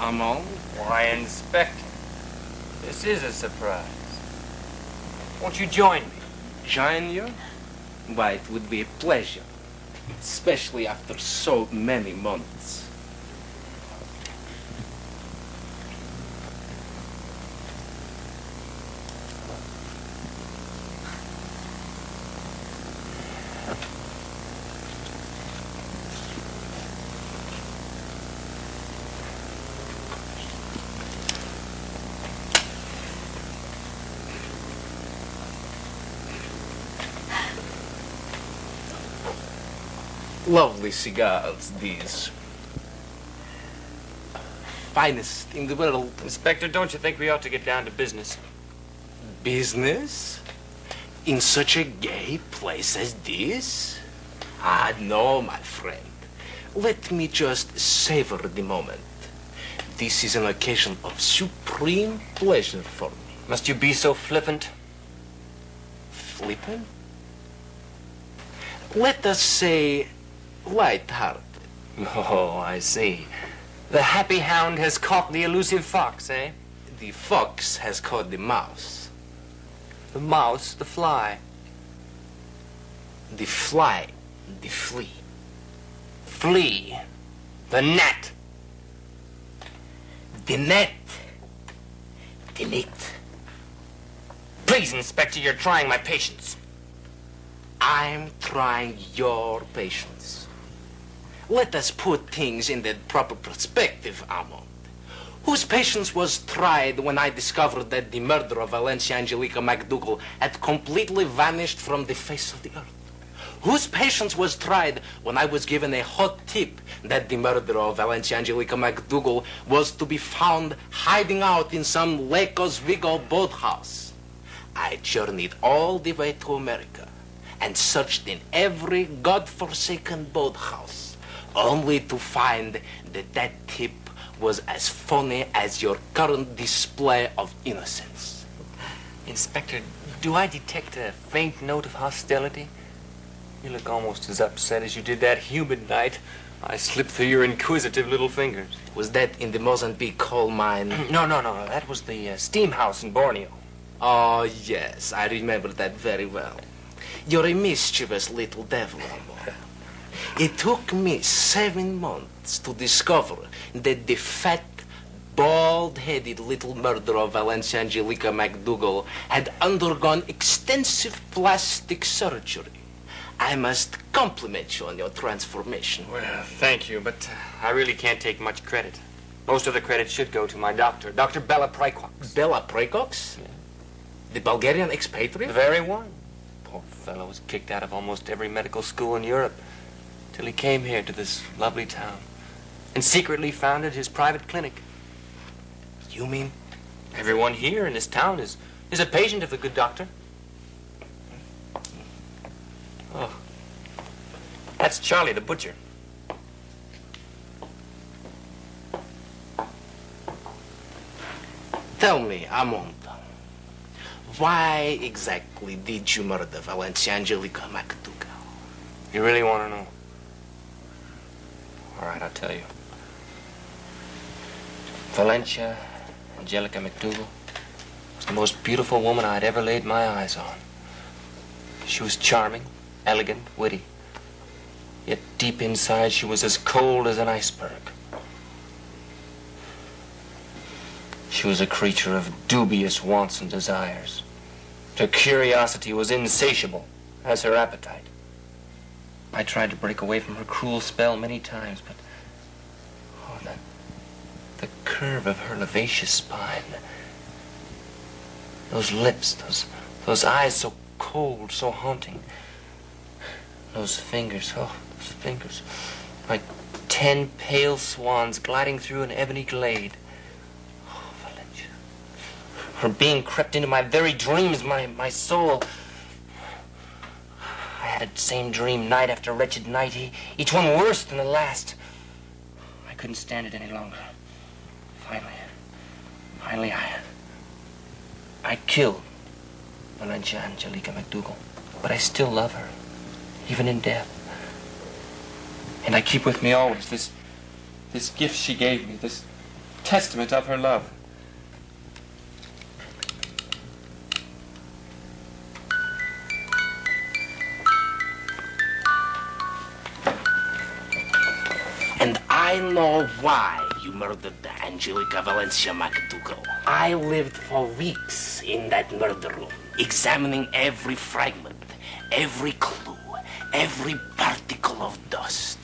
Armand? Why, Inspector, this is a surprise. Won't you join me? Join you? Why, it would be a pleasure. Especially after so many months. Lovely cigars, these. Finest in the world. Inspector, don't you think we ought to get down to business? Business? In such a gay place as this? Ah, no, my friend. Let me just savor the moment. This is an occasion of supreme pleasure for me. Must you be so flippant? Flippant? Let us say light-hearted. Oh, I see. The happy hound has caught the elusive fox, eh? The fox has caught the mouse. The mouse, the fly. The fly, the flea. Flea, the gnat. The net. The net. Please, Inspector, you're trying my patience. I'm trying your patience. Let us put things in their proper perspective, Armand. Whose patience was tried when I discovered that the murder of Valencia Angelica MacDougall had completely vanished from the face of the earth? Whose patience was tried when I was given a hot tip that the murderer of Valencia Angelica MacDougall was to be found hiding out in some Lake Oswego boathouse? I journeyed all the way to America and searched in every godforsaken boathouse, only to find that that tip was as phony as your current display of innocence. Inspector, do I detect a faint note of hostility? You look almost as upset as you did that humid night I slipped through your inquisitive little fingers. Was that in the Mozambique coal mine? No. That was the steam house in Borneo. Oh, yes, I remember that very well. You're a mischievous little devil, Armand. It took me 7 months to discover that the fat, bald-headed little murderer of Valencia Angelica MacDougall had undergone extensive plastic surgery. I must compliment you on your transformation. Well, thank you, but I really can't take much credit. Most of the credit should go to my doctor, Dr. Bela Precox. Bela Precox? Yeah. The Bulgarian expatriate? The very one. Poor fellow was kicked out of almost every medical school in Europe till he came here to this lovely town and secretly founded his private clinic. You mean? Everyone here in this town is a patient of the good doctor. Oh, that's Charlie, the butcher. Tell me, Armand, why exactly did you murder Valencia Angelica MacDougall? You really want to know? All right, I'll tell you. Valencia Angelica MacDougall was the most beautiful woman I'd ever laid my eyes on. She was charming, elegant, witty. Yet deep inside, she was as cold as an iceberg. She was a creature of dubious wants and desires. Her curiosity was insatiable, as her appetite. I tried to break away from her cruel spell many times, but the curve of her vivacious spine, those lips, those eyes so cold, so haunting, those fingers, like 10 pale swans gliding through an ebony glade. Oh, Valencia. Her being crept into my very dreams, my soul. I had the same dream night after wretched night, each one worse than the last. I couldn't stand it any longer. Finally, I killed Valencia Angelica MacDougall. But I still love her, even in death. And I keep with me always this gift she gave me, this testament of her love. And I know why you murdered Angelica Valencia MacDougall. I lived for weeks in that murder room, examining every fragment, every clue, every particle of dust.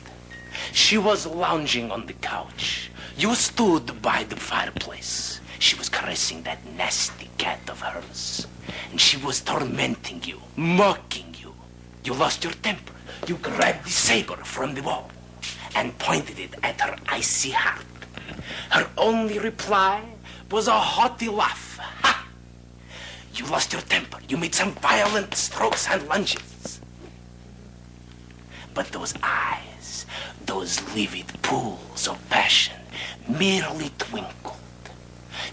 She was lounging on the couch. You stood by the fireplace. She was caressing that nasty cat of hers. And she was tormenting you, mocking you. You lost your temper. You grabbed the saber from the wall and pointed it at her icy heart. Her only reply was a haughty laugh. Ha! You lost your temper. You made some violent strokes and lunges. But those eyes, those livid pools of passion, merely twinkled,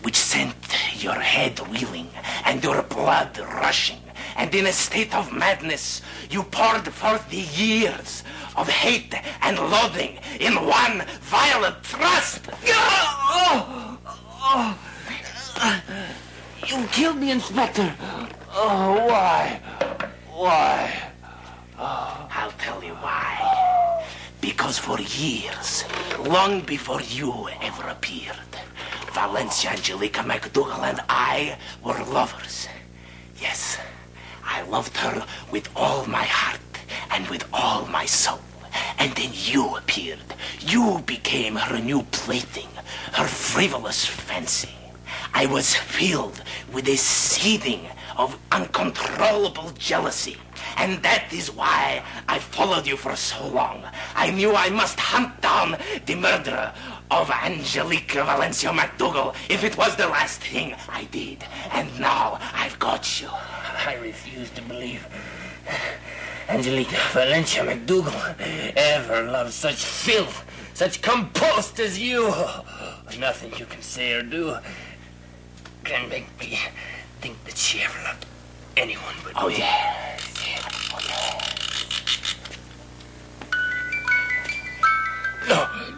which sent your head reeling and your blood rushing. And in a state of madness, you poured forth the years of hate and loathing in one violent thrust. You killed me, Inspector. Oh, why? Why? I'll tell you why. Because for years, long before you ever appeared, Valencia Angelica MacDougall and I were lovers. Yes, I loved her with all my heart and with all my soul. And then you appeared. You became her new plaything, her frivolous fancy. I was filled with a seething of uncontrollable jealousy. And that is why I followed you for so long. I knew I must hunt down the murderer of Angelica Valencia MacDougall if it was the last thing I did. And now I've got you. I refuse to believe Angelica Valencia MacDougall ever loved such filth, such compost as you. Nothing you can say or do can make me think that she ever loved anyone but me. Oh, yeah. Oh, yeah. No.